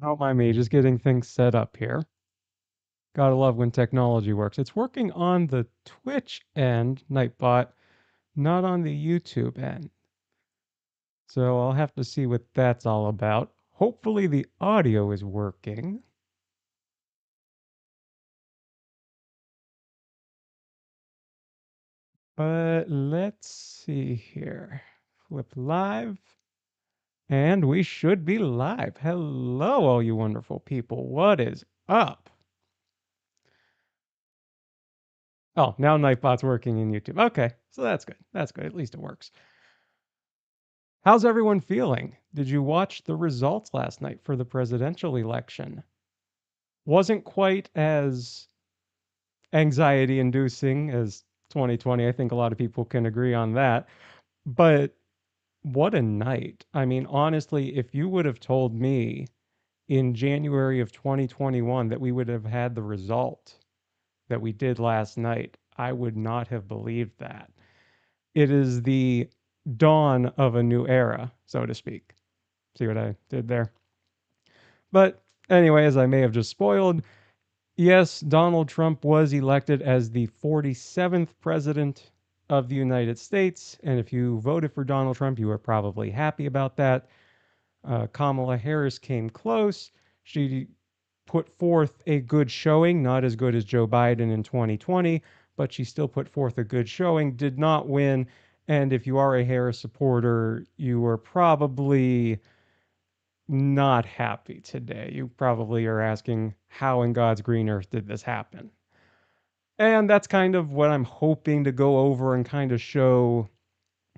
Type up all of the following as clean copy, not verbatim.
Don't mind me, just getting things set up here. Gotta love when technology works. It's working on the Twitch end, Nightbot, not on the YouTube end. So I'll have to see what that's all about. Hopefully the audio is working. But let's see here. Flip live. And we should be live. Hello, all you wonderful people. What is up? Oh, now Nightbot's working in YouTube. Okay, so that's good. That's good. At least it works. How's everyone feeling? Did you watch the results last night for the presidential election? Wasn't quite as anxiety inducing as 2020. I think a lot of people can agree on that. But what a night. I mean, honestly, if you would have told me in January of 2021 that we would have had the result that we did last night, I would not have believed that. It is the dawn of a new era, so to speak. See what I did there? But anyway, as I may have just spoiled, yes, Donald Trump was elected as the 47th president of the United States. And if you voted for Donald Trump, you were probably happy about that. Kamala Harris came close. She put forth a good showing, not as good as Joe Biden in 2020, but she still put forth a good showing, did not win. And if you are a Harris supporter, you are probably not happy today. You probably are asking, how in God's green earth did this happen? And that's kind of what I'm hoping to go over and kind of show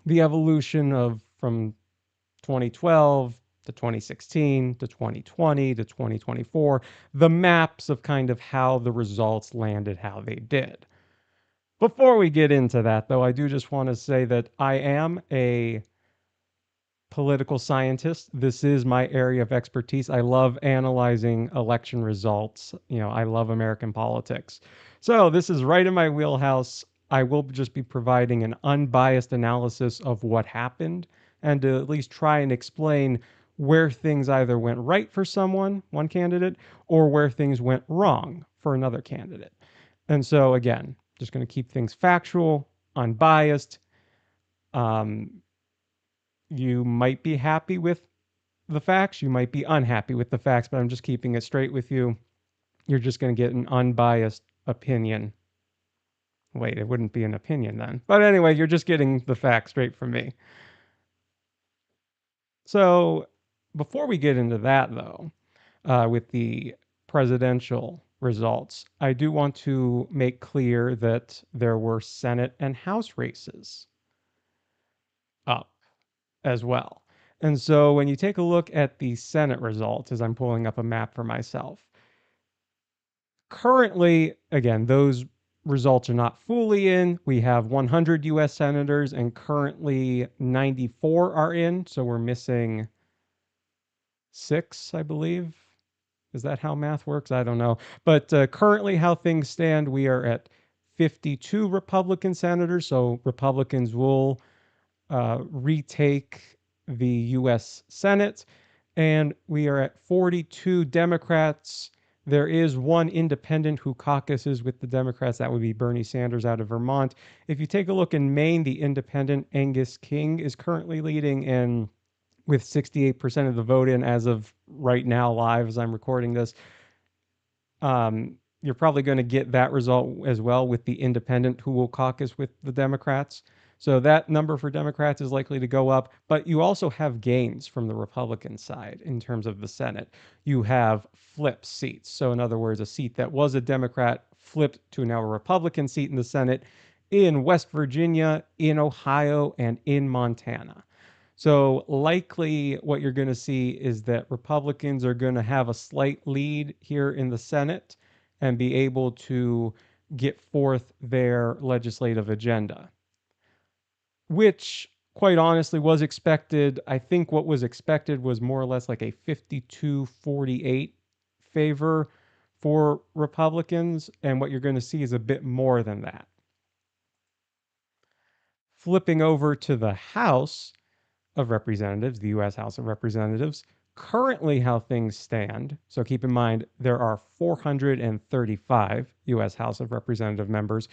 the evolution of from 2012 to 2016 to 2020 to 2024, the maps of kind of how the results landed how they did. Before we get into that, though, I do just want to say that I am a political scientist. This is my area of expertise. I love analyzing election results. I love American politics. So this is right in my wheelhouse. I will just be providing an unbiased analysis of what happened and to at least try and explain where things either went right for someone, one candidate, or where things went wrong for another candidate. And so, again, just going to keep things factual, unbiased. Um, you might be happy with the facts. You might be unhappy with the facts, but I'm just keeping it straight with you. You're just going to get an unbiased opinion. Wait, it wouldn't be an opinion then. But anyway, you're just getting the facts straight from me. So before we get into that, though, with the presidential results, I do want to make clear that there were Senate and House races up as well. And so when you take a look at the Senate results, as I'm pulling up a map for myself, currently, again, those results are not fully in. We have 100 US senators, and currently 94 are in. So we're missing six, I believe. Is that how math works? I don't know. But currently, how things stand, we are at 52 Republican senators. So Republicans will retake the US Senate. And we are at 42 Democrats. There is one independent who caucuses with the Democrats. That would be Bernie Sanders out of Vermont. If you take a look in Maine, the independent Angus King is currently leading in with 68% of the vote in as of right now, live as I'm recording this. You're probably going to get that result as well with the independent who will caucus with the Democrats. So that number for Democrats is likely to go up, but you also have gains from the Republican side in terms of the Senate. You have flip seats. So, in other words, a seat that was a Democrat flipped to now a Republican seat in the Senate in West Virginia, in Ohio, and in Montana. So, likely what you're going to see is that Republicans are going to have a slight lead here in the Senate and be able to get forth their legislative agenda, which quite honestly was expected. I think what was expected was more or less like a 52-48 favor for Republicans. And what you're going to see is a bit more than that. Flipping over to the House of Representatives, the U.S. House of Representatives, Currently, how things stand, so keep in mind there are 435 U.S. House of Representative members,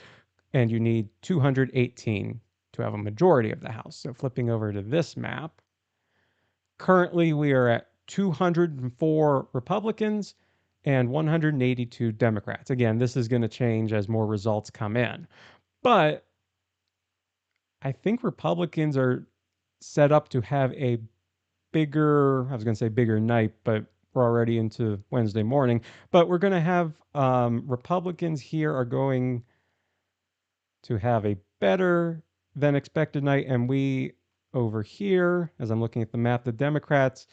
and you need 218 to have a majority of the House. So flipping over to this map, currently we are at 204 Republicans and 182 Democrats. Again, this is going to change as more results come in. But I think Republicans are set up to have a bigger, I was going to say bigger night, but we're already into Wednesday morning. But we're going to have Republicans here are going to have a better than expected night. And we over here, as I'm looking at the map, the Democrats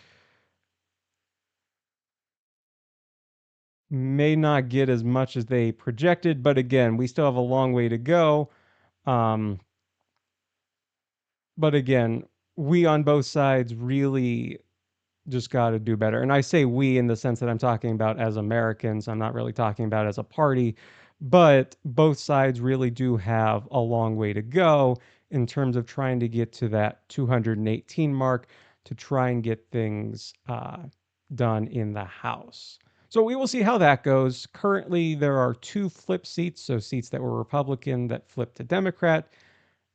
may not get as much as they projected. But again, we still have a long way to go. Um, but again, we on both sides really just got to do better. And I say we in the sense that I'm talking about as Americans. I'm not really talking about as a party, but both sides really do have a long way to go in terms of trying to get to that 218 mark to try and get things done in the House. So we will see how that goes. Currently, there are two flip seats, so seats that were Republican that flipped to Democrat,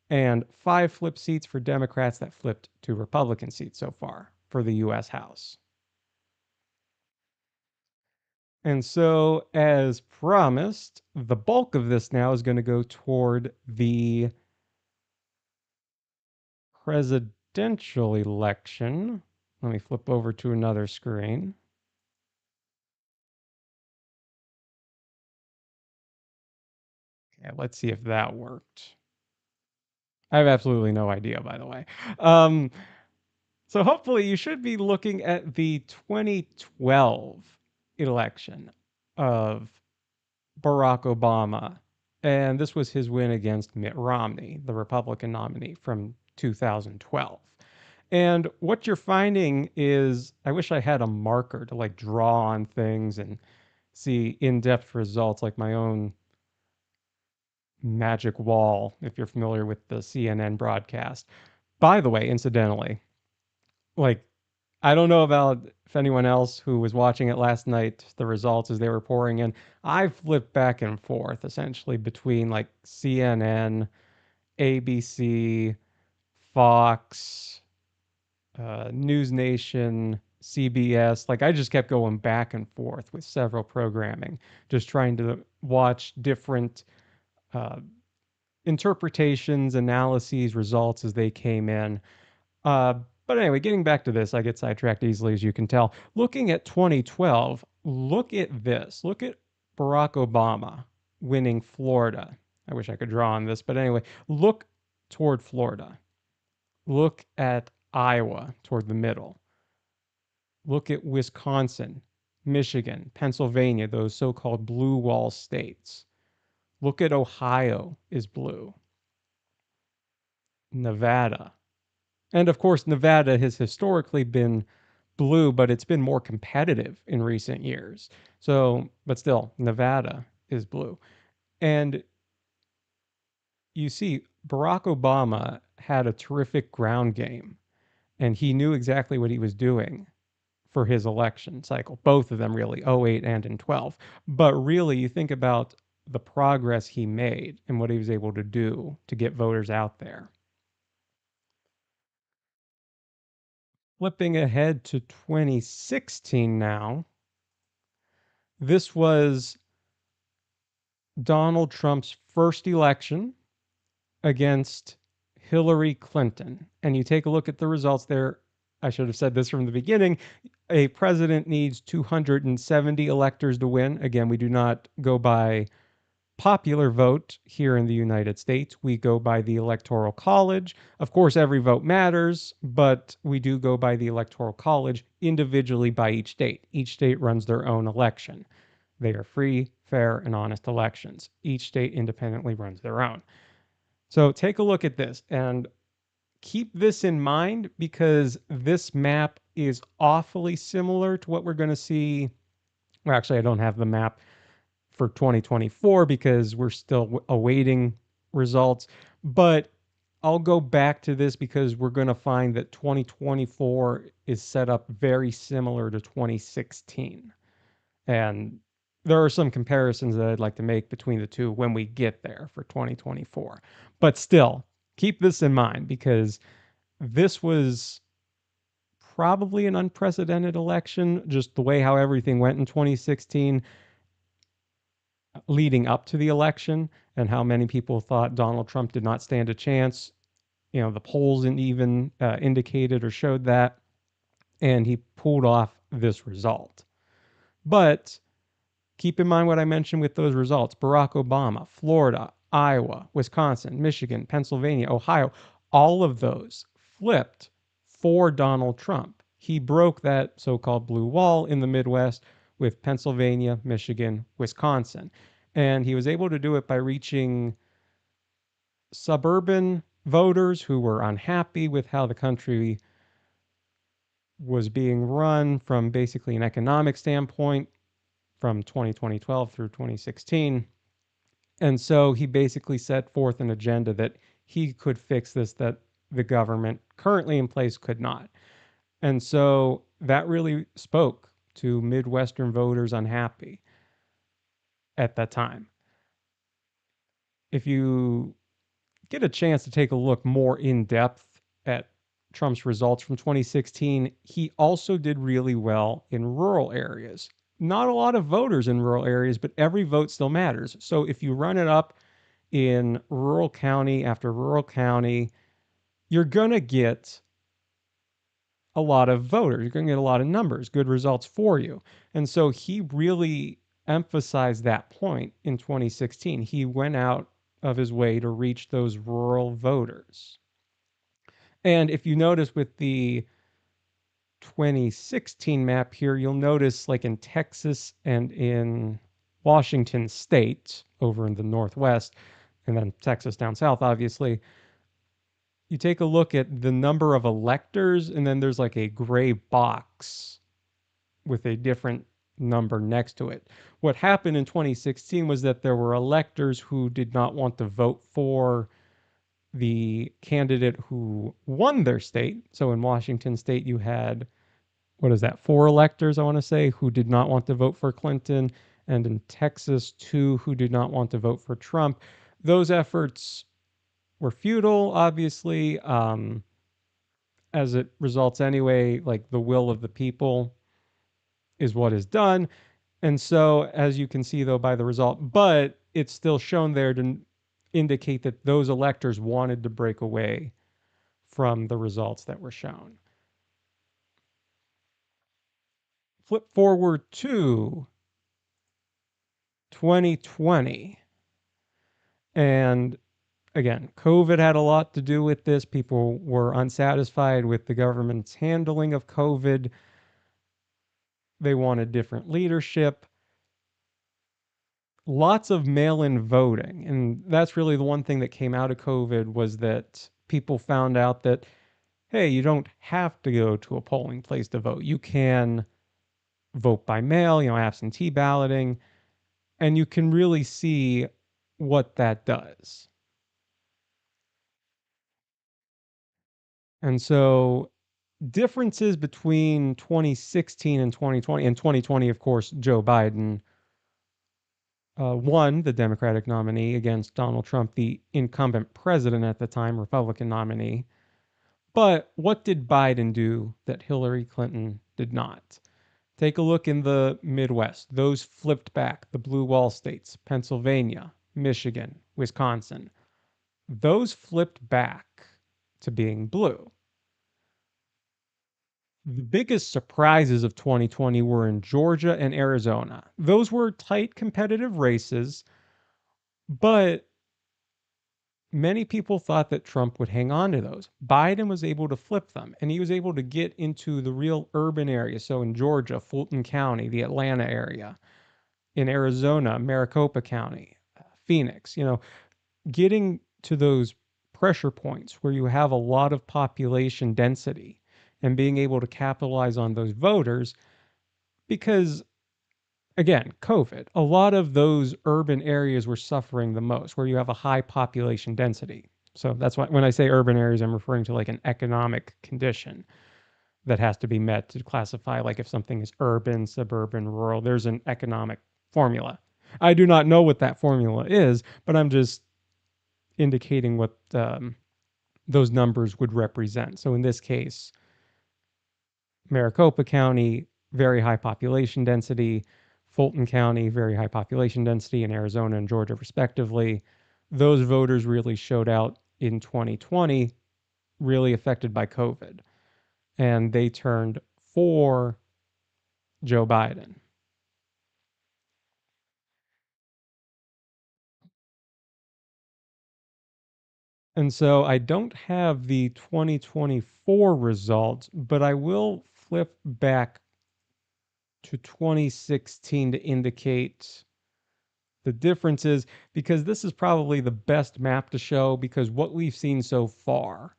and 5 flip seats for Democrats that flipped to Republican seats so far for the U.S. House. And so, as promised, the bulk of this now is going to go toward the presidential election. Let me flip over to another screen. Okay, let's see if that worked. I have absolutely no idea, by the way. Um, so hopefully you should be looking at the 2012 election of Barack Obama. And this was his win against Mitt Romney, the Republican nominee from 2012. And what you're finding is, I wish I had a marker to like draw on things and see in depth results, like my own magic wall, if you're familiar with the CNN broadcast. By the way, incidentally, like I don't know about if anyone else who was watching it last night, the results as they were pouring in. I flipped back and forth essentially between like CNN, ABC, Fox, News Nation, CBS. Like I just kept going back and forth with several programming, just trying to watch different uh, interpretations, analyses, results as they came in. Uh, but anyway, getting back to this, I get sidetracked easily, as you can tell. Looking at 2012, look at this. Look at Barack Obama winning Florida. I wish I could draw on this, but anyway, look toward Florida. Look at Iowa toward the middle. Look at Wisconsin, Michigan, Pennsylvania, those so called blue wall states. Look at Ohio is blue. Nevada. And of course, Nevada has historically been blue, but it's been more competitive in recent years. So, but still, Nevada is blue. And you see, Barack Obama had a terrific ground game, and he knew exactly what he was doing for his election cycle, both of them really, '08 and in 12. But really, you think about the progress he made and what he was able to do to get voters out there. Flipping ahead to 2016 now, this was Donald Trump's first election against Hillary Clinton. And you take a look at the results there. I should have said this from the beginning. A president needs 270 electors to win. Again, we do not go by popular vote here in the United States. We go by the Electoral College. Of course, every vote matters, but we do go by the Electoral College individually by each state. Each state runs their own election. They are free, fair, and honest elections. Each state independently runs their own. So take a look at this and keep this in mind because this map is awfully similar to what we're going to see. Well, actually, I don't have the map for 2024 because we're still awaiting results. But I'll go back to this because we're going to find that 2024 is set up very similar to 2016. And there are some comparisons that I'd like to make between the two when we get there for 2024. But still, keep this in mind because this was probably an unprecedented election, just the way how everything went in 2016 leading up to the election and how many people thought Donald Trump did not stand a chance. You know, the polls didn't even indicated or showed that, and he pulled off this result. But keep in mind what I mentioned with those results. Barack Obama, Florida, Iowa, Wisconsin, Michigan, Pennsylvania, Ohio, all of those flipped for Donald Trump. He broke that so-called blue wall in the Midwest with Pennsylvania, Michigan, Wisconsin. And he was able to do it by reaching suburban voters who were unhappy with how the country was being run from basically an economic standpoint from 2012 through 2016. And so he basically set forth an agenda that he could fix this, that the government currently in place could not. And so that really spoke to Midwestern voters unhappy at that time. If you get a chance to take a look more in depth at Trump's results from 2016, he also did really well in rural areas. Not a lot of voters in rural areas, but every vote still matters. So if you run it up in rural county after rural county, you're going to get a lot of voters. You're going to get a lot of numbers, good results for you. And so he really emphasized that point in 2016. He went out of his way to reach those rural voters. And if you notice with the 2016 map here, you'll notice like in Texas and in Washington state over in the Northwest, and then Texas down south, obviously, you take a look at the number of electors, and then there's like a gray box with a different number next to it. What happened in 2016 was that there were electors who did not want to vote for the candidate who won their state. So in Washington state, you had, what is that, four electors, I want to say, who did not want to vote for Clinton. And in Texas, two who did not want to vote for Trump. Those efforts were futile, obviously, as it results anyway, like the will of the people is what is done. And so, as you can see, though, by the result, but it's still shown there to indicate that those electors wanted to break away from the results that were shown. Flip forward to 2020. And again, COVID had a lot to do with this. People were unsatisfied with the government's handling of COVID. They wanted different leadership. Lots of mail-in voting. And that's really the one thing that came out of COVID was that people found out that, hey, you don't have to go to a polling place to vote. You can vote by mail, absentee balloting, and you can really see what that does. And so differences between 2016 and 2020, and 2020, of course, Joe Biden won the Democratic nominee against Donald Trump, the incumbent president at the time, Republican nominee. But what did Biden do that Hillary Clinton did not? Take a look in the Midwest. Those flipped back, the blue wall states, Pennsylvania, Michigan, Wisconsin. Those flipped back to being blue. The biggest surprises of 2020 were in Georgia and Arizona. Those were tight competitive races, but many people thought that Trump would hang on to those. Biden was able to flip them, and he was able to get into the real urban areas. So in Georgia, Fulton County, the Atlanta area, in Arizona, Maricopa County, Phoenix, getting to those pressure points where you have a lot of population density and being able to capitalize on those voters because, again, COVID, a lot of those urban areas were suffering the most where you have a high population density. So that's why when I say urban areas, I'm referring to like an economic condition that has to be met to classify like if something is urban, suburban, rural. There's an economic formula. I do not know what that formula is, but I'm just indicating what those numbers would represent. So in this case, Maricopa County, very high population density, Fulton County, very high population density in Arizona and Georgia, respectively. Those voters really showed out in 2020, really affected by COVID, and they turned for Joe Biden. And so I don't have the 2024 results, but I will flip back to 2016 to indicate the differences because this is probably the best map to show because what we've seen so far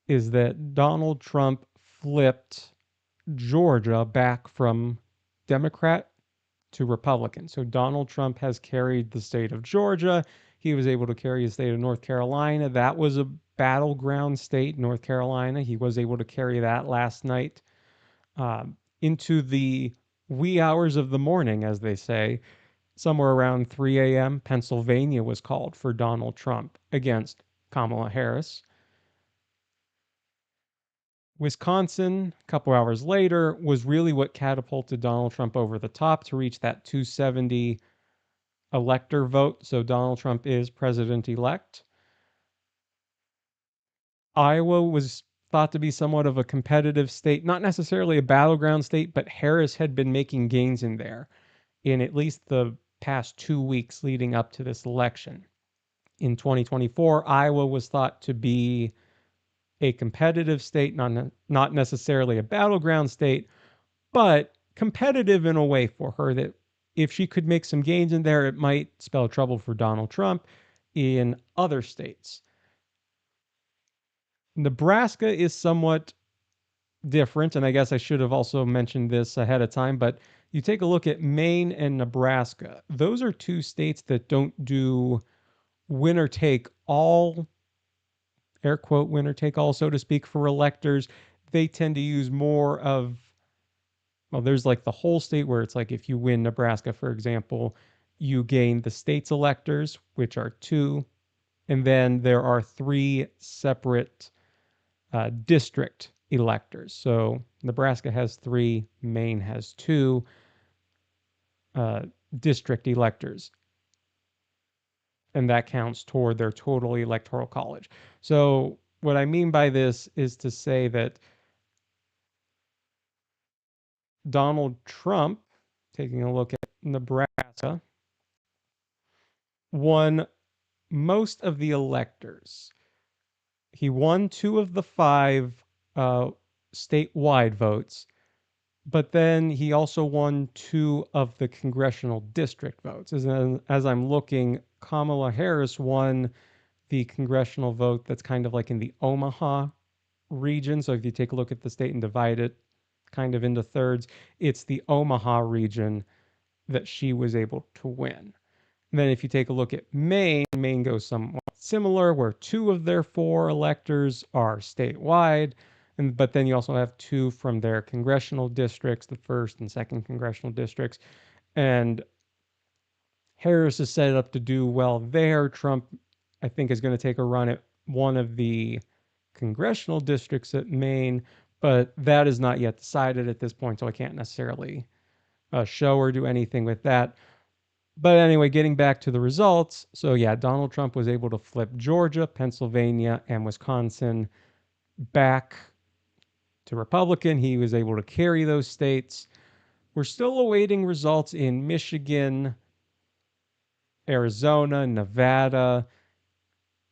is that Donald Trump flipped Georgia back from Democrat to Republican. So Donald Trump has carried the state of Georgia. He was able to carry the state of North Carolina. That was a battleground state, North Carolina. He was able to carry that last night into the wee hours of the morning, as they say. Somewhere around 3 a.m., Pennsylvania was called for Donald Trump against Kamala Harris. Wisconsin, a couple hours later, was really what catapulted Donald Trump over the top to reach that 270 elector vote. So Donald Trump is president elect. Iowa was thought to be somewhat of a competitive state, not necessarily a battleground state, but Harris had been making gains in there in at least the past 2 weeks leading up to this election. In 2024, Iowa was thought to be a competitive state, not necessarily a battleground state, but competitive in a way for her that if she could make some gains in there, it might spell trouble for Donald Trump in other states. Nebraska is somewhat different, and I guess I should have also mentioned this ahead of time, but you take a look at Maine and Nebraska. Those are two states that don't do winner take all, air quote, winner take all, so to speak, for electors. They tend to use more of, well, there's like the whole state where it's like if you win Nebraska, for example, you gain the state's electors, which are two, and then there are three separate district electors. So Nebraska has three, Maine has two uh, district electors, and that counts toward their total electoral college. So what I mean by this is to say that Donald Trump, taking a look at Nebraska, won most of the electors. He won two of the five uh, statewide votes, but then he also won two of the congressional district votes. As I'm looking, Kamala Harris won the congressional vote that's kind of like in the Omaha region. So if you take a look at the state and divide it kind of into thirds, it's the Omaha region that she was able to win. And then if you take a look at Maine, Maine goes somewhat similar, where two of their four electors are statewide. But then you also have two from their congressional districts, the first and second congressional districts. And Harris is set up to do well there. Trump, I think, is going to take a run at one of the congressional districts at Maine, but that is not yet decided at this point, so I can't necessarily show or do anything with that. But anyway, getting back to the results. So, yeah, Donald Trump was able to flip Georgia, Pennsylvania, and Wisconsin back to Republican. He was able to carry those states. We're still awaiting results in Michigan, Arizona, Nevada,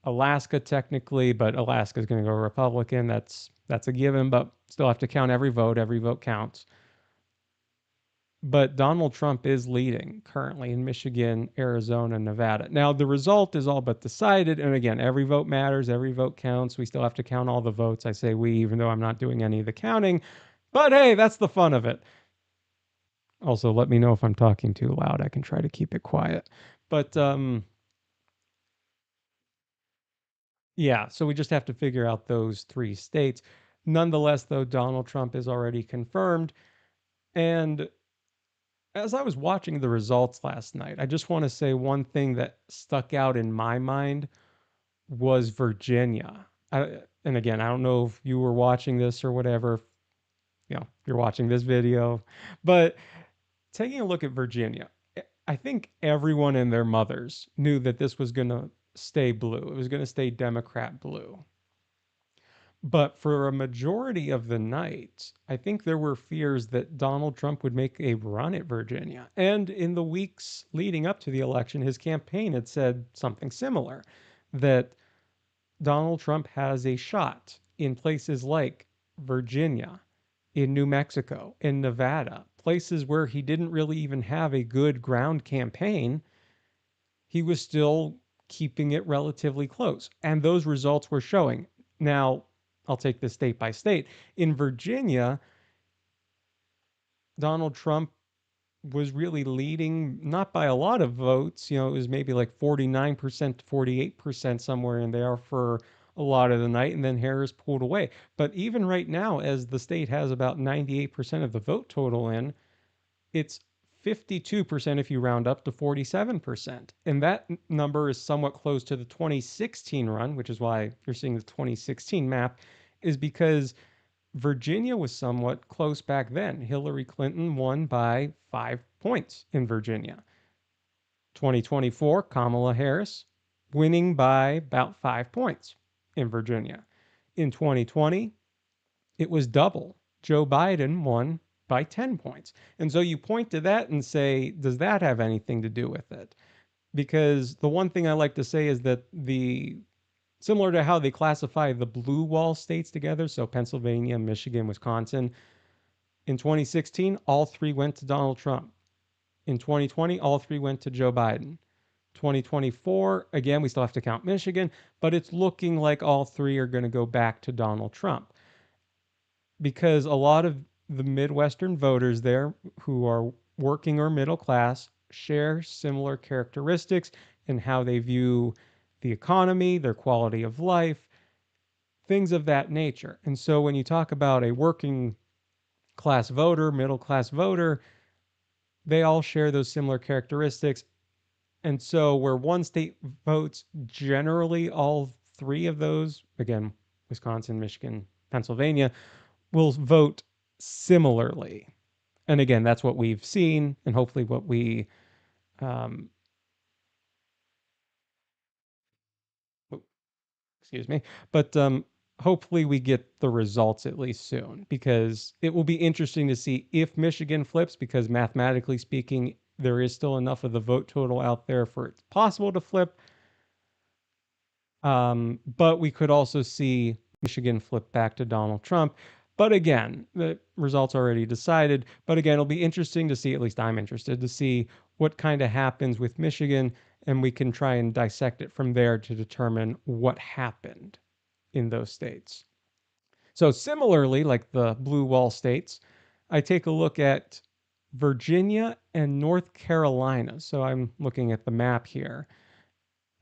Alaska, technically, but Alaska is going to go Republican. That's a given, but still have to count every vote. Every vote counts. But Donald Trump is leading currently in Michigan, Arizona, Nevada. Now, the result is all but decided. And again, every vote matters, every vote counts. We still have to count all the votes. I say we, even though I'm not doing any of the counting. But hey, that's the fun of it. Also, let me know if I'm talking too loud. I can try to keep it quiet. But Yeah, so we just have to figure out those three states. Nonetheless, though, Donald Trump is already confirmed. And as I was watching the results last night, I just want to say one thing that stuck out in my mind was Virginia. And again, I don't know if you were watching this or whatever, if you're watching this video, but taking a look at Virginia, I think everyone and their mothers knew that this was going to stay blue. It was going to stay Democrat blue. But for a majority of the night, I think there were fears that Donald Trump would make a run at Virginia. And in the weeks leading up to the election, his campaign had said something similar, that Donald Trump has a shot in places like Virginia, in New Mexico, in Nevada, places where he didn't really even have a good ground campaign. He was still keeping it relatively close. And those results were showing. Now, I'll take this state by state. In Virginia, Donald Trump was really leading, not by a lot of votes. It was maybe like 49% to 48% somewhere in there for a lot of the night. And then Harris pulled away. But even right now, as the state has about 98% of the vote total in, it's 52% if you round up to 47%. And that number is somewhat close to the 2016 run, which is why you're seeing the 2016 map, is because Virginia was somewhat close back then. Hillary Clinton won by 5 points in Virginia. 2024, Kamala Harris winning by about 5 points in Virginia. In 2020, it was double. Joe Biden won by 10 points. And so you point to that and say, does that have anything to do with it? Because the one thing I like to say is that similar to how they classify the blue wall states together, so Pennsylvania, Michigan, Wisconsin, in 2016, all three went to Donald Trump. In 2020, all three went to Joe Biden. 2024, again, we still have to count Michigan, but it's looking like all three are going to go back to Donald Trump, because a lot of the Midwestern voters there who are working or middle class share similar characteristics in how they view the economy, their quality of life, things of that nature. And so when you talk about a working class voter, middle class voter, they all share those similar characteristics. And so where one state votes, generally all three of those, again, Wisconsin, Michigan, Pennsylvania, will vote similarly. And again, that's what we've seen, and hopefully what we um, excuse me, but hopefully we get the results at least soon, because it will be interesting to see if Michigan flips, because mathematically speaking, there is still enough of the vote total out there for it's possible to flip. But we could also see Michigan flip back to Donald Trump. But again, the results already decided. But again, it'll be interesting to see, at least I'm interested to see what kind of happens with Michigan, and we can try and dissect it from there to determine what happened in those states. So similarly, like the blue wall states, I take a look at Virginia and North Carolina. So I'm looking at the map here,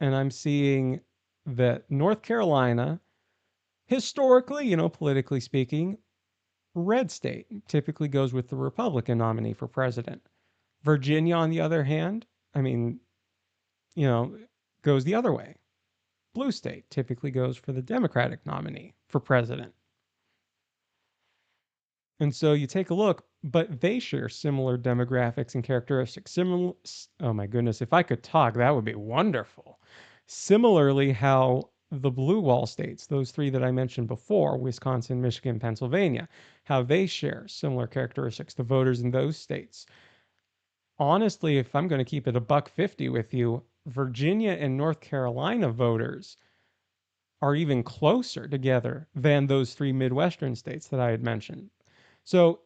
and I'm seeing that North Carolina, historically, politically speaking, red state, typically goes with the Republican nominee for president. Virginia, on the other hand, I mean, you know, goes the other way. Blue state typically goes for the Democratic nominee for president. And so you take a look, but they share similar demographics and characteristics. Similar, oh my goodness, if I could talk, that would be wonderful. Similarly, how the blue wall states, those three that I mentioned before, Wisconsin, Michigan, Pennsylvania, how they share similar characteristics, the voters in those states. Honestly, if I'm going to keep it a buck 50 with you, Virginia and North Carolina voters are even closer together than those three Midwestern states that I had mentioned. So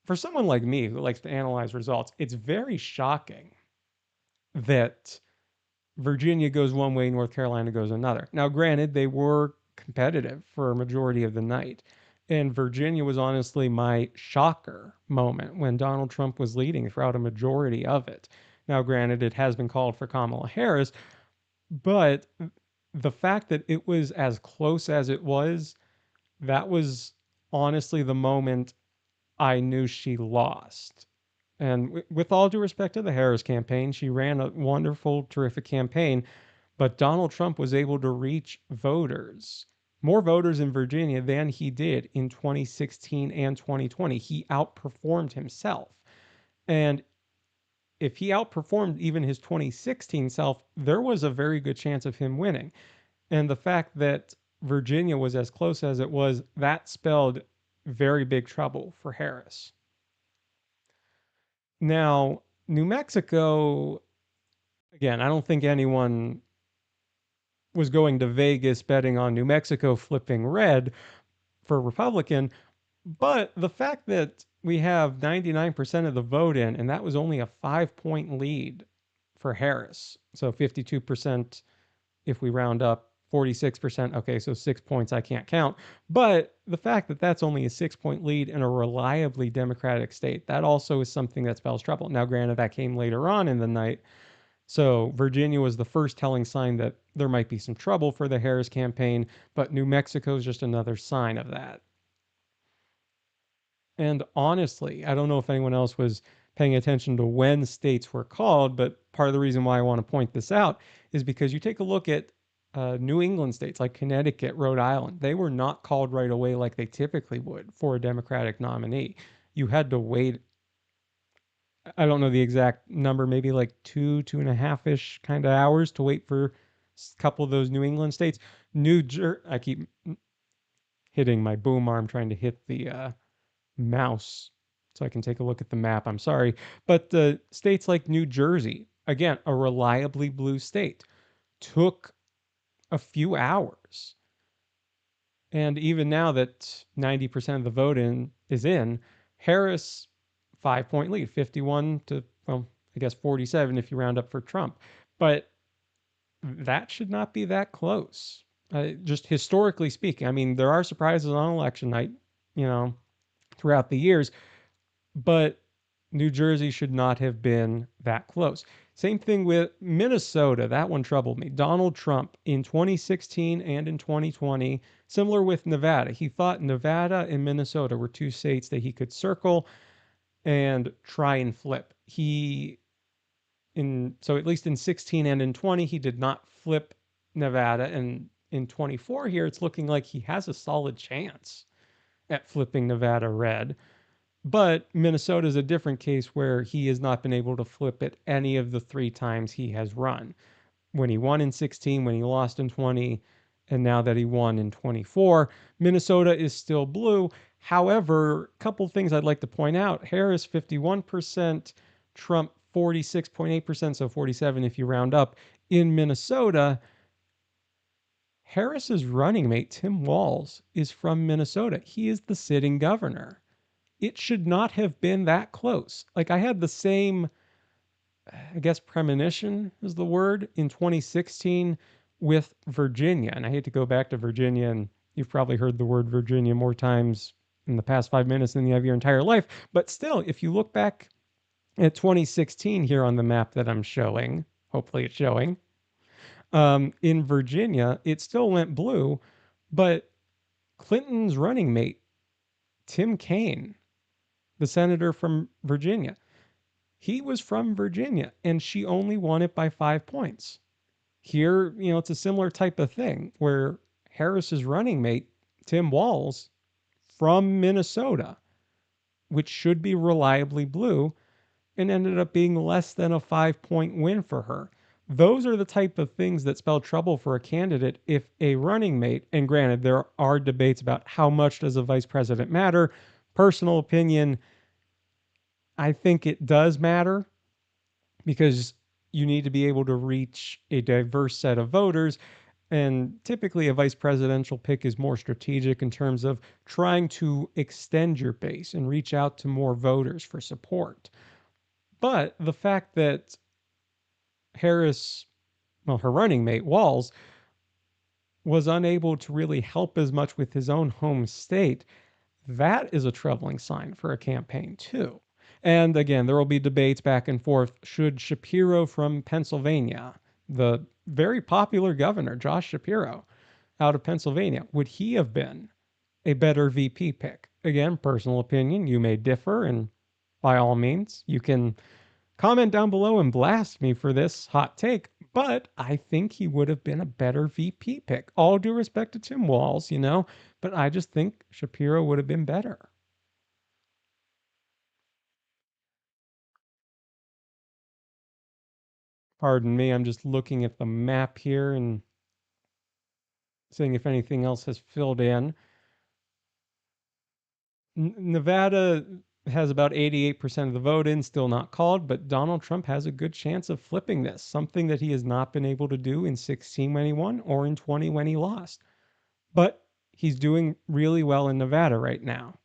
for someone like me who likes to analyze results, it's very shocking that Virginia goes one way, North Carolina goes another. Now, granted, they were competitive for a majority of the night. And Virginia was honestly my shocker moment when Donald Trump was leading throughout a majority of it. Now, granted, it has been called for Kamala Harris, but the fact that it was as close as it was, that was honestly the moment I knew she lost. And with all due respect to the Harris campaign, she ran a wonderful, terrific campaign, but Donald Trump was able to reach voters, more voters in Virginia than he did in 2016 and 2020. He outperformed himself. And if he outperformed even his 2016 self, there was a very good chance of him winning. And the fact that Virginia was as close as it was, that spelled very big trouble for Harris. Now, New Mexico, again, I don't think anyone was going to Vegas betting on New Mexico flipping red for Republican, but the fact that we have 99% of the vote in, and that was only a 5 point lead for Harris. So 52% if we round up, 46%. Okay, so 6 points I can't count. But the fact that that's only a 6 point lead in a reliably Democratic state, that also is something that spells trouble. Now, granted, that came later on in the night. So Virginia was the first telling sign that there might be some trouble for the Harris campaign, but New Mexico is just another sign of that. And honestly, I don't know if anyone else was paying attention to when states were called, but part of the reason why I want to point this out is because you take a look at New England states like Connecticut, Rhode Island, they were not called right away like they typically would for a Democratic nominee. You had to wait. I don't know the exact number, maybe like 2.5 ish kind of hours to wait for a couple of those New England states. I keep hitting my boom arm trying to hit the mouse so I can take a look at the map. I'm sorry. But states like New Jersey, again, a reliably blue state, took a few hours. And even now that 90% of the vote is in, Harris 5 point lead, 51 to, well, I guess 47 if you round up for Trump. But that should not be that close. Just historically speaking, I mean, there are surprises on election night, you know, throughout the years, but New Jersey should not have been that close. Same thing with Minnesota. That one troubled me. Donald Trump in 2016 and in 2020, similar with Nevada. He thought Nevada and Minnesota were two states that he could circle and try and flip. So at least in 16 and in 20, he did not flip Nevada. And in 24 here, it's looking like he has a solid chance at flipping Nevada red. But Minnesota is a different case where he has not been able to flip it any of the three times he has run. When he won in 16, when he lost in 20, and now that he won in 24, Minnesota is still blue. However, a couple things I'd like to point out. Harris 51%, Trump 46.8%, so 47 if you round up. In Minnesota, Harris's running mate, Tim Walz, is from Minnesota. He is the sitting governor. It should not have been that close. Like I had the same, I guess, premonition is the word in 2016 with Virginia. And I hate to go back to Virginia, and you've probably heard the word Virginia more times in the past 5 minutes than you have your entire life. But still, if you look back at 2016 here on the map that I'm showing, hopefully it's showing, in Virginia, it still went blue, but Clinton's running mate, Tim Kaine, the senator from Virginia, he was from Virginia and she only won it by 5 points. Here, it's a similar type of thing where Harris's running mate, Tim Walz, from Minnesota, which should be reliably blue, and ended up being less than a 5 point win for her. Those are the type of things that spell trouble for a candidate if a running mate, and granted, there are debates about how much does a vice president matter. Personal opinion, I think it does matter because you need to be able to reach a diverse set of voters. And typically, a vice presidential pick is more strategic in terms of trying to extend your base and reach out to more voters for support. But the fact that Harris, well, her running mate, Walz, was unable to really help as much with his own home state, that is a troubling sign for a campaign, too. And again, there will be debates back and forth. Should Shapiro from Pennsylvania, the very popular governor, Josh Shapiro, out of Pennsylvania. Would he have been a better VP pick? Again, personal opinion. You may differ, and by all means, you can comment down below and blast me for this hot take. But I think he would have been a better VP pick. All due respect to Tim Walz, but I just think Shapiro would have been better. Pardon me, I'm just looking at the map here and seeing if anything else has filled in. Nevada has about 88% of the vote in, still not called, but Donald Trump has a good chance of flipping this, something that he has not been able to do in 16 when he won or in 20 when he lost. But he's doing really well in Nevada right now.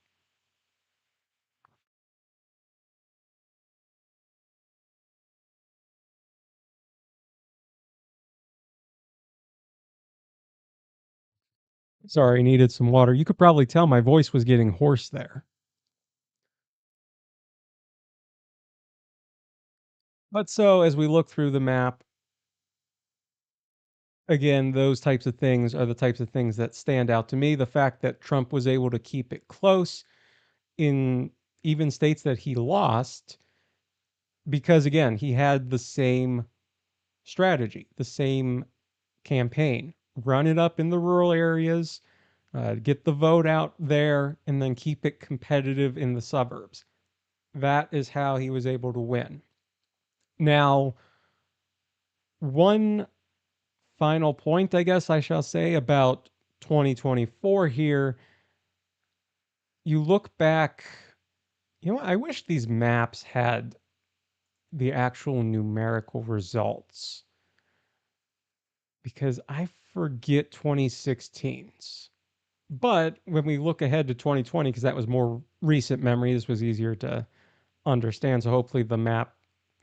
Sorry, needed some water. You could probably tell my voice was getting hoarse there. But so as we look through the map, again, those types of things are the types of things that stand out to me. The fact that Trump was able to keep it close in even states that he lost, because again, he had the same strategy, the same campaign. Run it up in the rural areas, get the vote out there, and then keep it competitive in the suburbs. That is how he was able to win. Now, one final point, I guess I shall say, about 2024 here. You look back, I wish these maps had the actual numerical results because I forget 2016's. But when we look ahead to 2020, because that was more recent memory, this was easier to understand. So hopefully the map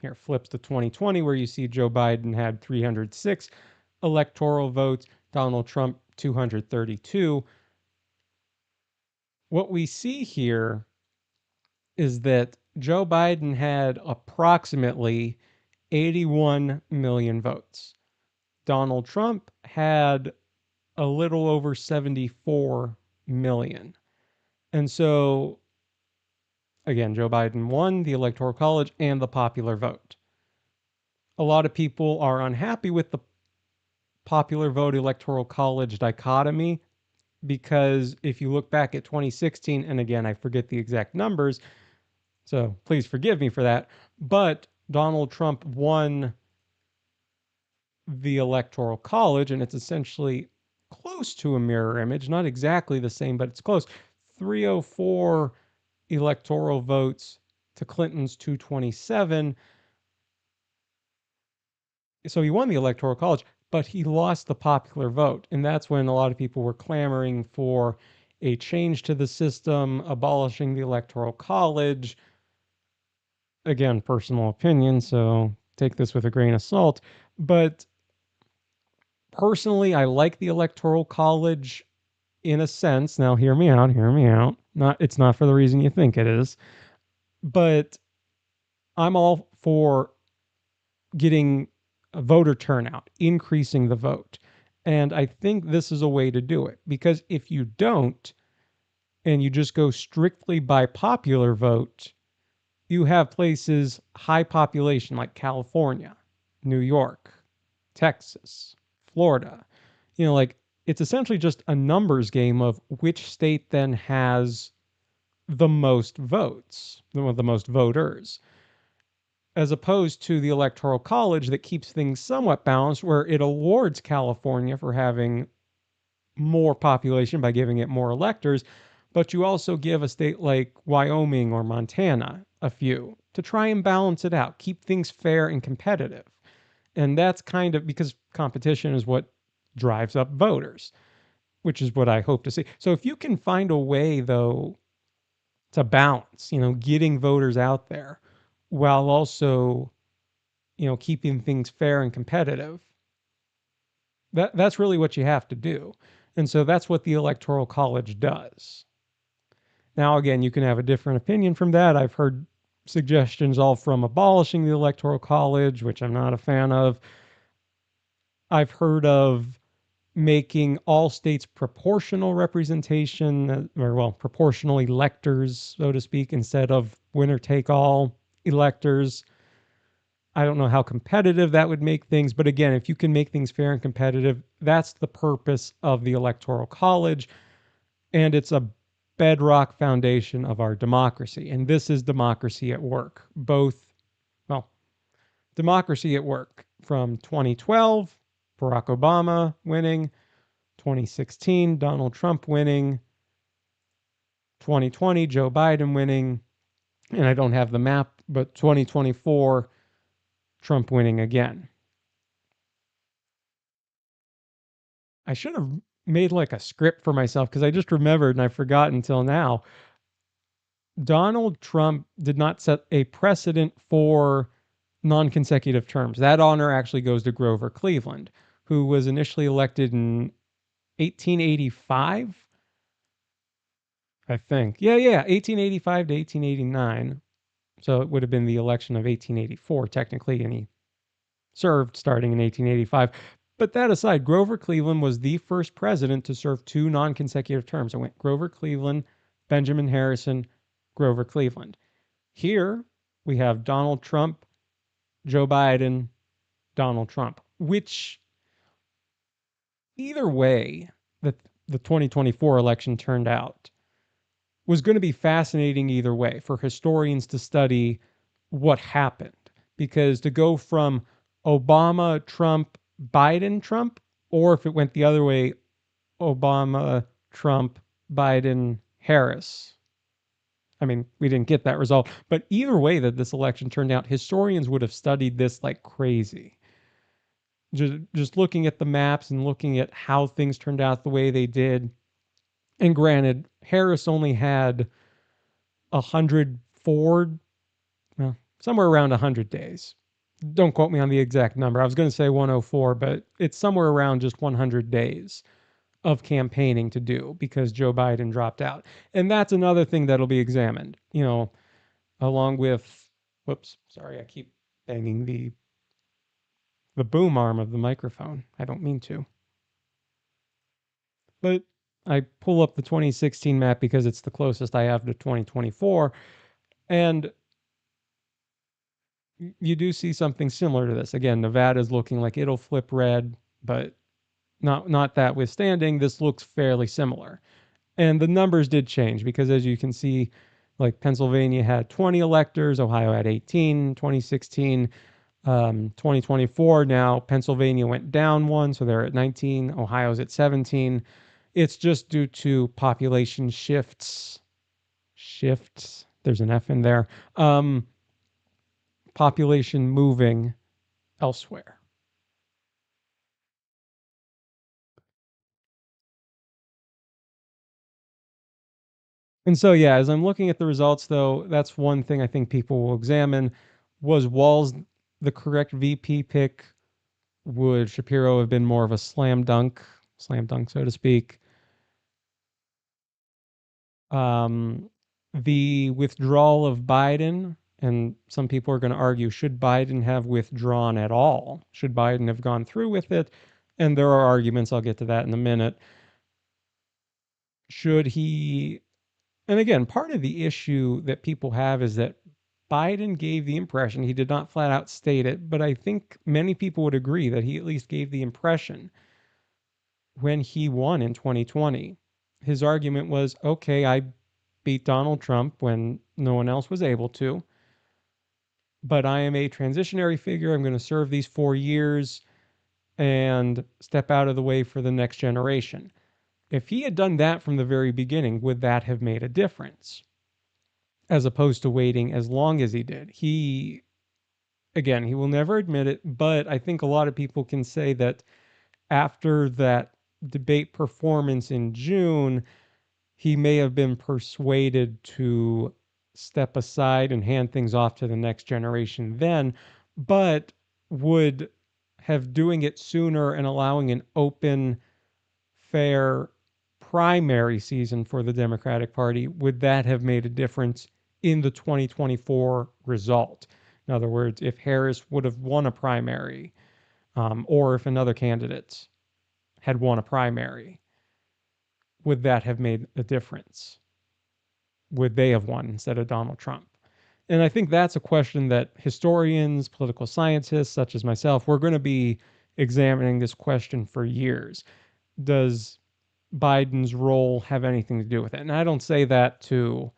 here flips to 2020, where you see Joe Biden had 306 electoral votes, Donald Trump 232. What we see here is that Joe Biden had approximately 81 million votes. Donald Trump had a little over 74 million. And so, again, Joe Biden won the Electoral College and the popular vote. A lot of people are unhappy with the popular vote Electoral College dichotomy because if you look back at 2016, and again, I forget the exact numbers, so please forgive me for that, but Donald Trump won the Electoral College, and it's essentially close to a mirror image, not exactly the same, but it's close. 304 electoral votes to Clinton's 227. So he won the Electoral College, but he lost the popular vote. And that's when a lot of people were clamoring for a change to the system, abolishing the Electoral College. Again, personal opinion, so take this with a grain of salt. But personally, I like the Electoral College in a sense. Now, hear me out, hear me out. It's not for the reason you think it is, but I'm all for getting a voter turnout, increasing the vote. And I think this is a way to do it because if you don't, and you just go strictly by popular vote, you have places high population like California, New York, Texas, Florida. Like it's essentially just a numbers game of which state then has the most votes, the most voters, as opposed to the Electoral College that keeps things somewhat balanced, where it awards California for having more population by giving it more electors, but you also give a state like Wyoming or Montana a few to try and balance it out, keep things fair and competitive. And that's kind of because competition is what drives up voters, which is what I hope to see. So if you can find a way, though, to balance, getting voters out there while also, keeping things fair and competitive, that's really what you have to do. And so that's what the Electoral College does. Now, again, you can have a different opinion from that. I've heard suggestions all from abolishing the Electoral College, which I'm not a fan of, I've heard of making all states proportional representation, or well, proportional electors, so to speak, instead of winner take all electors. I don't know how competitive that would make things, but again, if you can make things fair and competitive, that's the purpose of the Electoral College, and it's a bedrock foundation of our democracy. And this is democracy at work. Well, democracy at work from 2012, Barack Obama winning, 2016, Donald Trump winning, 2020, Joe Biden winning, and I don't have the map, but 2024, Trump winning again. I should have made like a script for myself because I just remembered and I forgot until now. Donald Trump did not set a precedent for non consecutive terms. That honor actually goes to Grover Cleveland, who was initially elected in 1885, I think. Yeah, 1885 to 1889. So it would have been the election of 1884, technically, and he served starting in 1885. But that aside, Grover Cleveland was the first president to serve two non consecutive terms. It went Grover Cleveland, Benjamin Harrison, Grover Cleveland. Here we have Donald Trump, Joe Biden, Donald Trump, which either way that the 2024 election turned out was going to be fascinating either way for historians to study what happened. Because to go from Obama, Trump, Biden, Trump, or if it went the other way, Obama, Trump, Biden, Harris. I mean, we didn't get that result, but either way that this election turned out, historians would have studied this like crazy. Just looking at the maps and looking at how things turned out the way they did. And granted, Harris only had 104, well, somewhere around 100 days. Don't quote me on the exact number. I was going to say 104, but it's somewhere around just 100 days of campaigning to do because Joe Biden dropped out. And that's another thing that'll be examined, along with, whoops, sorry, I keep banging the boom arm of the microphone. I don't mean to. But I pull up the 2016 map because it's the closest I have to 2024. And you do see something similar to this. Again, Nevada's looking like it'll flip red, but not that withstanding, this looks fairly similar. And the numbers did change because as you can see, like Pennsylvania had 20 electors, Ohio had 18, 2016, 2024. Now Pennsylvania went down one, so they're at 19. Ohio's at 17. It's just due to population shifts. Shifts. There's an F in there. Population moving elsewhere. And so, yeah, as I'm looking at the results, though, that's one thing I think people will examine. Was Walz the correct VP pick? Would Shapiro have been more of a slam dunk, so to speak? Um, the withdrawal of Biden, and some people are going to argue, should Biden have withdrawn at all? Should Biden have gone through with it? And there are arguments, I'll get to that in a minute. Should he, and again, part of the issue that people have is that Biden gave the impression, he did not flat out state it, but I think many people would agree that he at least gave the impression when he won in 2020. His argument was, okay, I beat Donald Trump when no one else was able to, but I am a transitionary figure. I'm going to serve these 4 years and step out of the way for the next generation. If he had done that from the very beginning, would that have made a difference? As opposed to waiting as long as he did. Again, he will never admit it, but I think a lot of people can say that after that debate performance in June, he may have been persuaded to step aside and hand things off to the next generation then, but would have doing it sooner and allowing an open, fair primary season for the Democratic Party, would that have made a difference in the 2024 result? In other words, if Harris would have won a primary, or if another candidate had won a primary, would that have made a difference? Would they have won instead of Donald Trump? And I think that's a question that historians, political scientists such as myself, we're going to be examining this question for years. Does Biden's role have anything to do with it? And I don't say that to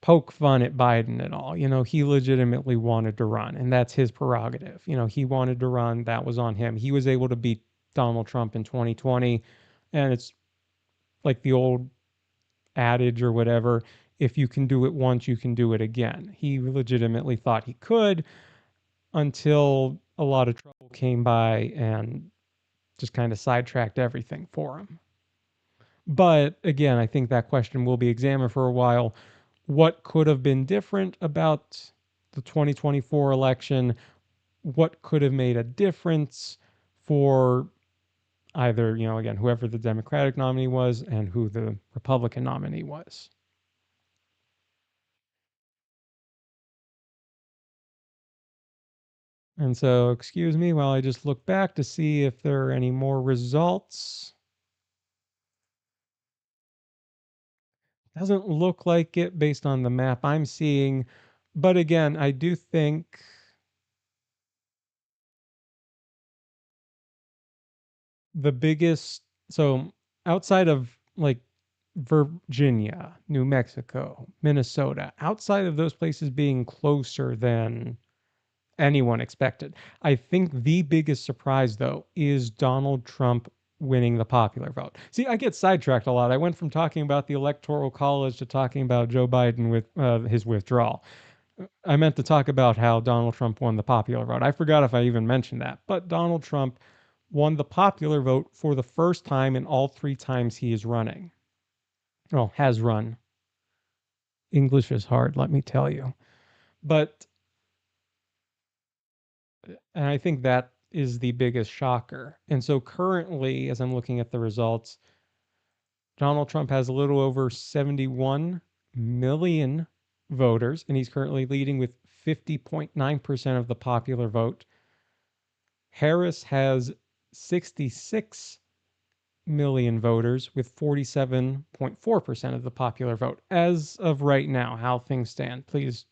poke fun at Biden at all. He legitimately wanted to run, and that's his prerogative. He wanted to run, that was on him. He was able to beat Donald Trump in 2020, and it's like the old adage or whatever, if you can do it once, you can do it again. He legitimately thought he could until a lot of trouble came by and just kind of sidetracked everything for him. But again, I think that question will be examined for a while. What could have been different about the 2024 election? What could have made a difference for either, again, whoever the Democratic nominee was and who the Republican nominee was? And so, excuse me while I just look back to see if there are any more results. Doesn't look like it based on the map I'm seeing. But again, I do think the biggest, so outside of like Virginia, New Mexico, Minnesota, outside of those places being closer than anyone expected, I think the biggest surprise, though, is Donald Trump winning the popular vote. See, I get sidetracked a lot. I went from talking about the Electoral College to talking about Joe Biden with his withdrawal. I meant to talk about how Donald Trump won the popular vote. I forgot if I even mentioned that. But Donald Trump won the popular vote for the first time in all three times he is running. Well, has run. English is hard, let me tell you. But and I think that is the biggest shocker. And so currently, as I'm looking at the results, Donald Trump has a little over 71 million voters, and he's currently leading with 50.9% of the popular vote. Harris has 66 million voters with 47.4% of the popular vote. As of right now, how things stand, please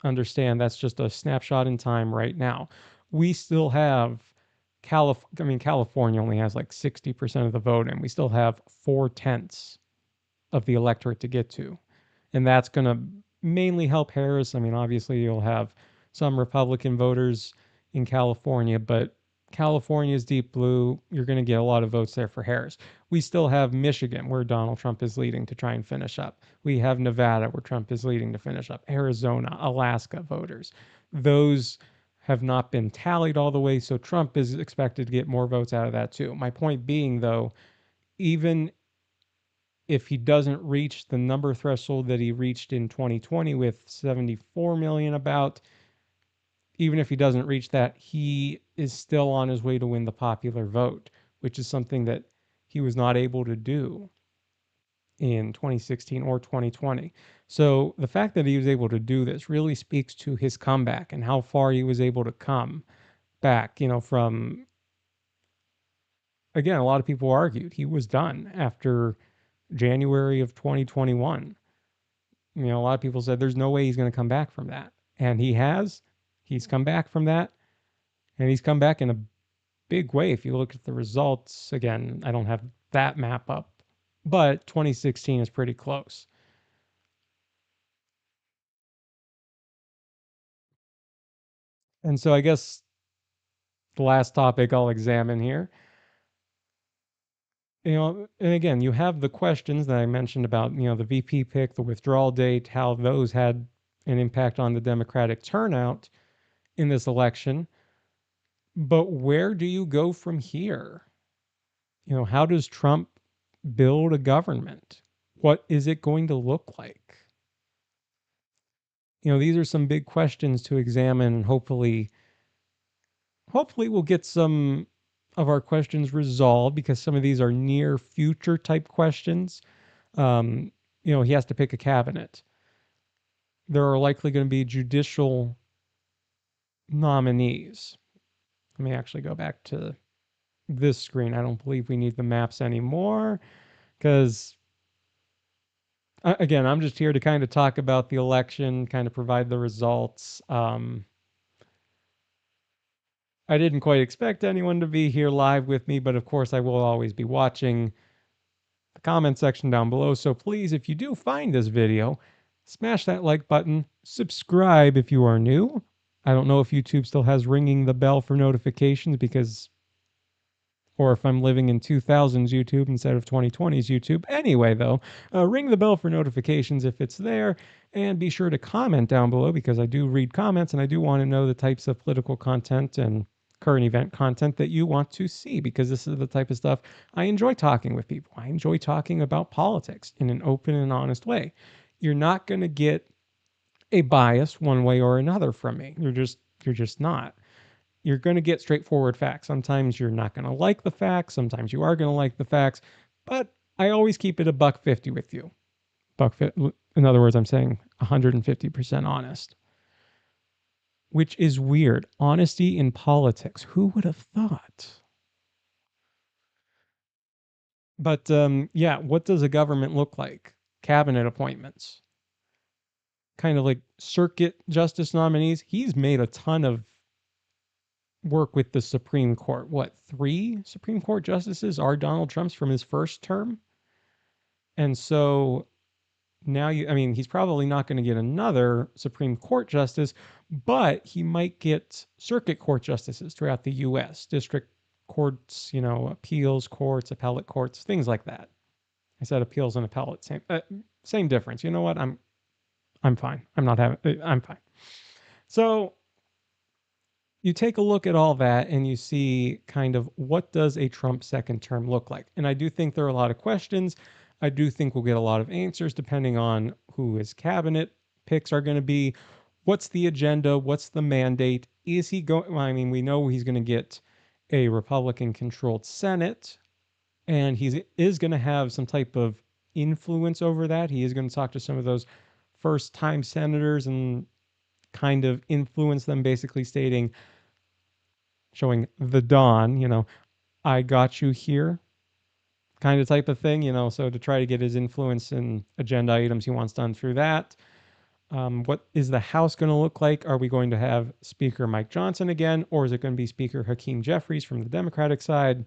understand that's just a snapshot in time right now. We still have California only has like 60% of the vote, and we still have 4/10 of the electorate to get to. And that's going to mainly help Harris. I mean, obviously, you'll have some Republican voters in California, but California is deep blue. You're going to get a lot of votes there for Harris. We still have Michigan, where Donald Trump is leading to try and finish up. We have Nevada, where Trump is leading to finish up. Arizona, Alaska voters. Those have not been tallied all the way, so Trump is expected to get more votes out of that too. My point being, though, even if he doesn't reach the number threshold that he reached in 2020 with 74 million about, even if he doesn't reach that, he is still on his way to win the popular vote, which is something that he was not able to do in 2016 or 2020. So the fact that he was able to do this really speaks to his comeback and how far he was able to come back, from, again, a lot of people argued he was done after January of 2021. A lot of people said there's no way he's going to come back from that. And he has. He's come back from that. And he's come back in a big way. If you look at the results, again, I don't have that map up, but 2016 is pretty close. And so I guess the last topic I'll examine here, and again, you have the questions that I mentioned about, the VP pick, the withdrawal date, how those had an impact on the Democratic turnout in this election. But where do you go from here? How does Trump build a government? What is it going to look like? These are some big questions to examine, and hopefully we'll get some of our questions resolved, because some of these are near future type questions. He has to pick a cabinet. There are likely going to be judicial nominees. Let me actually go back to this screen. I don't believe we need the maps anymore because, again, I'm just here to kind of talk about the election, kind of provide the results. I didn't quite expect anyone to be here live with me, but of course, I will always be watching the comment section down below. So please, if you do find this video, smash that like button, subscribe if you are new. I don't know if YouTube still has ringing the bell for notifications because, or if I'm living in 2000s YouTube instead of 2020s YouTube. Anyway, though, ring the bell for notifications if it's there, and be sure to comment down below because I do read comments and I do want to know the types of political content and current event content that you want to see because this is the type of stuff I enjoy talking with people. I enjoy talking about politics in an open and honest way. You're not going to get a bias one way or another from me. You're just not. You're going to get straightforward facts. Sometimes you're not going to like the facts. Sometimes you are going to like the facts. But I always keep it a buck 50 with you. In other words, I'm saying 150% honest, which is weird. Honesty in politics. Who would have thought? But yeah, what does a government look like? Cabinet appointments. Kind of like circuit justice nominees. He's made a ton of work with the Supreme Court. What, three Supreme Court justices are Donald Trump's from his first term? And so now I mean, he's probably not going to get another Supreme Court justice, but he might get circuit court justices throughout the U.S., district courts, appeals courts, appellate courts, things like that. I said appeals and appellate, same difference. You know what? I'm fine. I'm fine. So you take a look at all that and you see kind of what does a Trump second term look like. And I do think there are a lot of questions. I do think we'll get a lot of answers depending on who his cabinet picks are going to be. What's the agenda? What's the mandate? Is he going? Well, I mean, we know he's going to get a Republican controlled Senate and he is going to have some type of influence over that. He is going to talk to some of those first time senators and kind of influence them, basically stating, showing the dawn, I got you here kind of type of thing, so to try to get his influence and agenda items he wants done through that. What is the House going to look like? Are we going to have Speaker Mike Johnson again, or is it going to be Speaker Hakeem Jeffries from the Democratic side?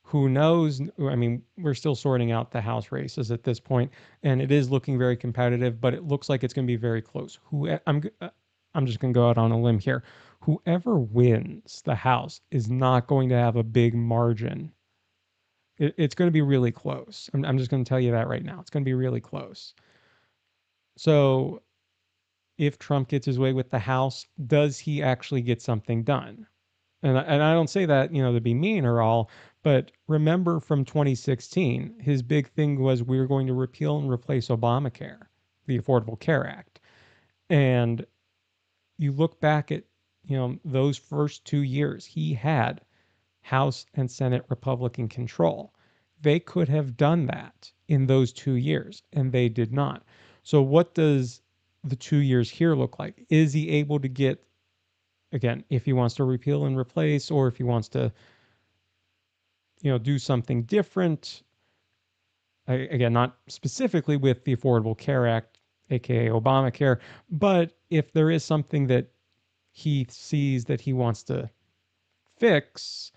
Who knows? I mean, we're still sorting out the House races at this point, and it is looking very competitive, but it looks like it's going to be very close. I'm just going to go out on a limb here. Whoever wins the House is not going to have a big margin. It's going to be really close. I'm just going to tell you that right now. It's going to be really close. So if Trump gets his way with the House, does he actually get something done? And I don't say that, to be mean or all, but remember from 2016, his big thing was we were going to repeal and replace Obamacare, the Affordable Care Act. And you look back at, those first 2 years, he had House and Senate Republican control. They could have done that in those 2 years, and they did not. So what does the 2 years here look like? Is he able to get, again, if he wants to repeal and replace, or if he wants to, do something different, again, not specifically with the Affordable Care Act, aka Obamacare, but if there is something that he sees that he wants to fix,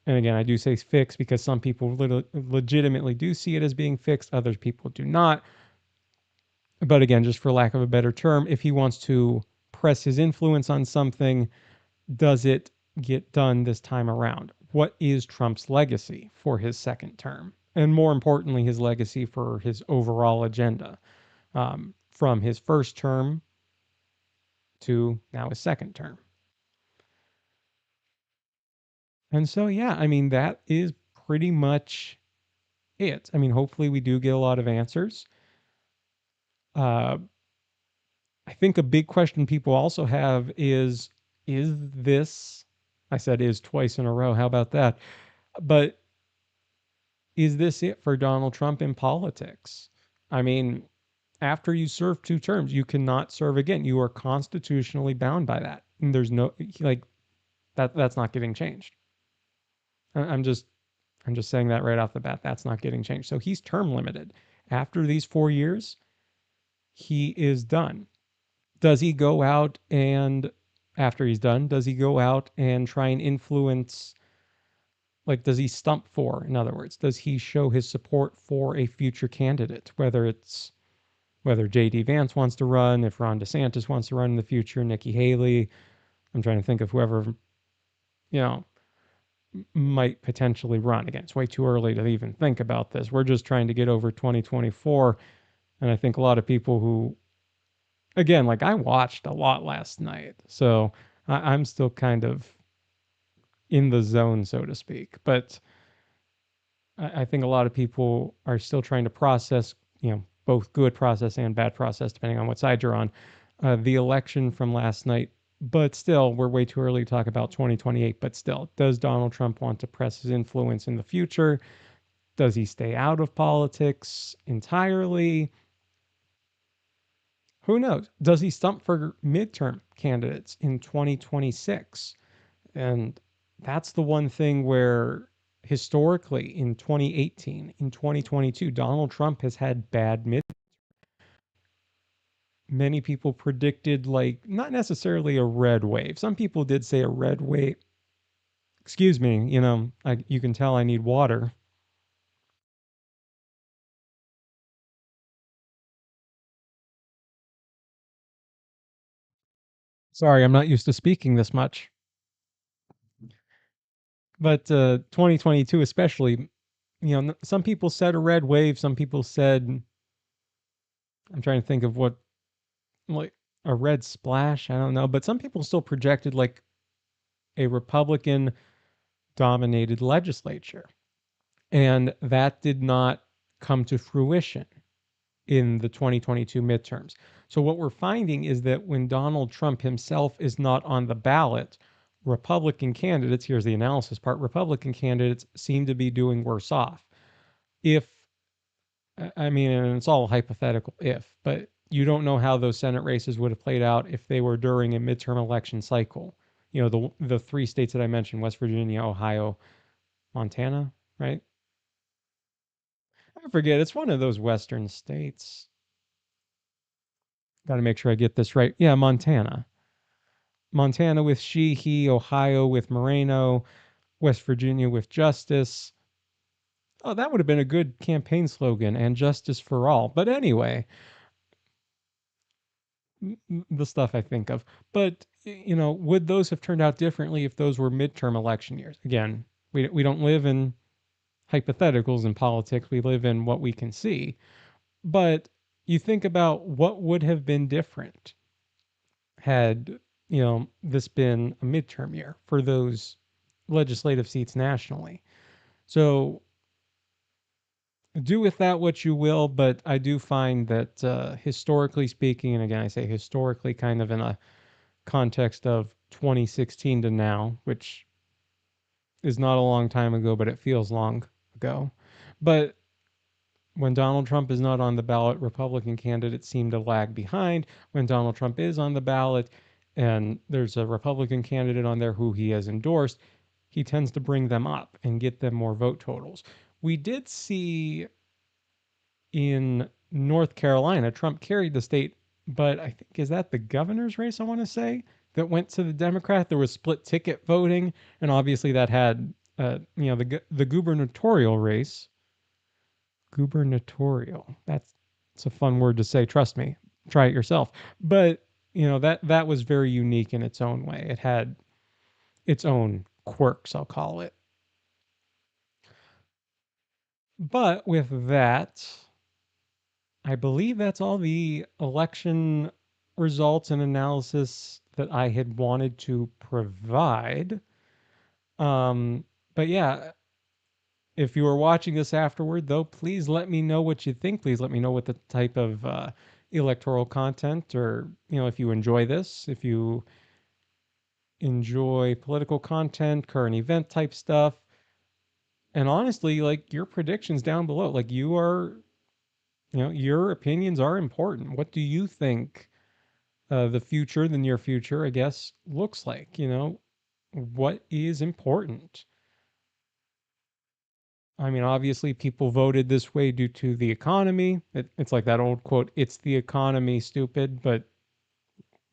and again, I do say fix because some people legitimately do see it as being fixed, other people do not. But again, just for lack of a better term, if he wants to press his influence on something, does it get done this time around? What is Trump's legacy for his second term? And more importantly, his legacy for his overall agenda, from his first term to now his second term. And so, yeah, I mean, that is pretty much it. I mean, hopefully we do get a lot of answers. Uh, I think a big question people also have is this, I said is twice in a row. How about that? But is this it for Donald Trump in politics? I mean, After you serve 2 terms, you cannot serve again. You are constitutionally bound by that. And there's no like that's not getting changed. I'm just saying that right off the bat. That's not getting changed. So he's term limited. After these 4 years, he is done. Does he go out and after he's done, does he go out and try and influence, like, does he stump for, in other words, does he show his support for a future candidate, whether JD Vance wants to run, if Ron DeSantis wants to run in the future, Nikki Haley. I'm trying to think of whoever, you know, might potentially run. Again, it's way too early to even think about this. We're just trying to get over 2024. And I think a lot of people who, again, like I watched a lot last night. So I'm still kind of in the zone, so to speak. But I think a lot of people are still trying to process, both good process and bad process, depending on what side you're on, the election from last night. But still, we're way too early to talk about 2028. But still, does Donald Trump want to press his influence in the future? Does he stay out of politics entirely? Who knows? Does he stump for midterm candidates in 2026? And that's the one thing where historically in 2018, in 2022, Donald Trump has had bad mid. Many people predicted, like, not necessarily a red wave. Some people did say a red wave. Excuse me, you can tell I need water. Sorry, I'm not used to speaking this much. But 2022 especially, some people said a red wave, some people said, I'm trying to think of what, like, a red splash, I don't know, but some people still projected like a Republican dominated legislature. And that did not come to fruition in the 2022 midterms. So what we're finding is that when Donald Trump himself is not on the ballot, Republican candidates, here's the analysis part, Republican candidates seem to be doing worse off. If I mean, and it's all hypothetical if, but you don't know how those Senate races would have played out if they were during a midterm election cycle. The 3 states that I mentioned, West Virginia, Ohio, Montana, right? I forget. It's one of those Western states. Got to make sure I get this right. Yeah, Montana. Montana with she, he, Ohio with Moreno, West Virginia with Justice. Oh, that would have been a good campaign slogan, and justice for all. But anyway, the stuff I think of. But would those have turned out differently if those were midterm election years? Again, we don't live in hypotheticals in politics. We live in what we can see. But you think about what would have been different had this been a midterm year for those legislative seats nationally. So do with that what you will, but I do find that historically speaking, and again I say historically kind of in a context of 2016 to now, which is not a long time ago, but it feels long ago. But when Donald Trump is not on the ballot, Republican candidates seem to lag behind. When Donald Trump is on the ballot and there's a Republican candidate on there who he has endorsed, he tends to bring them up and get them more vote totals. We did see in North Carolina, Trump carried the state, but I think, is that the governor's race, I want to say, that went to the Democrat? There was split ticket voting, and obviously that had, the gubernatorial race. Gubernatorial. It's a fun word to say. Trust me. Try it yourself. But that was very unique in its own way. It had its own quirks, I'll call it. But with that, I believe that's all the election results and analysis that I had wanted to provide. But yeah, if you are watching this afterward, though, please let me know what you think. Please let me know what the type of electoral content, or if you enjoy this, if you enjoy political content, current event type stuff, and honestly, like your predictions down below. Like Your opinions are important. What do you think the future, the near future, I guess, looks like? What is important? I mean, obviously, people voted this way due to the economy. It's like that old quote, "It's the economy, stupid," but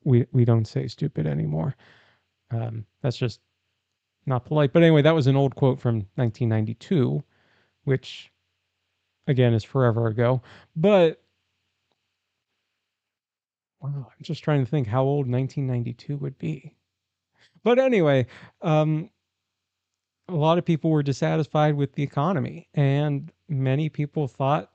we don't say stupid anymore. That's just not polite. But anyway, that was an old quote from 1992, which again is forever ago. But wow, I'm just trying to think how old 1992 would be. But anyway, um, a lot of people were dissatisfied with the economy, and many people thought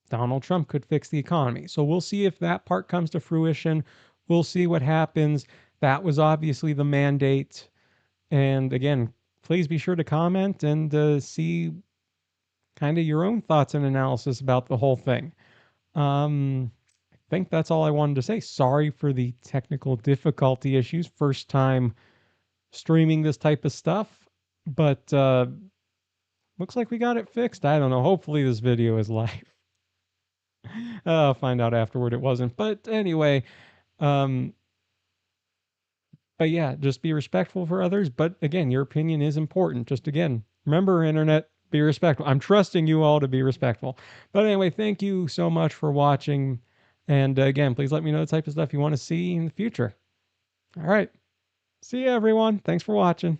Donald Trump could fix the economy. So we'll see if that part comes to fruition. We'll see what happens. That was obviously the mandate. And again, please be sure to comment and see kind of your own thoughts and analysis about the whole thing. I think that's all I wanted to say. Sorry for the technical difficulty issues. First time streaming this type of stuff, but looks like we got it fixed. I don't know. Hopefully this video is live. I'll find out afterward it wasn't. But anyway, um, but yeah, just be respectful for others. But again, your opinion is important. Just again, remember, internet, be respectful. I'm trusting you all to be respectful. But anyway, thank you so much for watching. And again, please let me know the type of stuff you want to see in the future. All right. See you, everyone. Thanks for watching.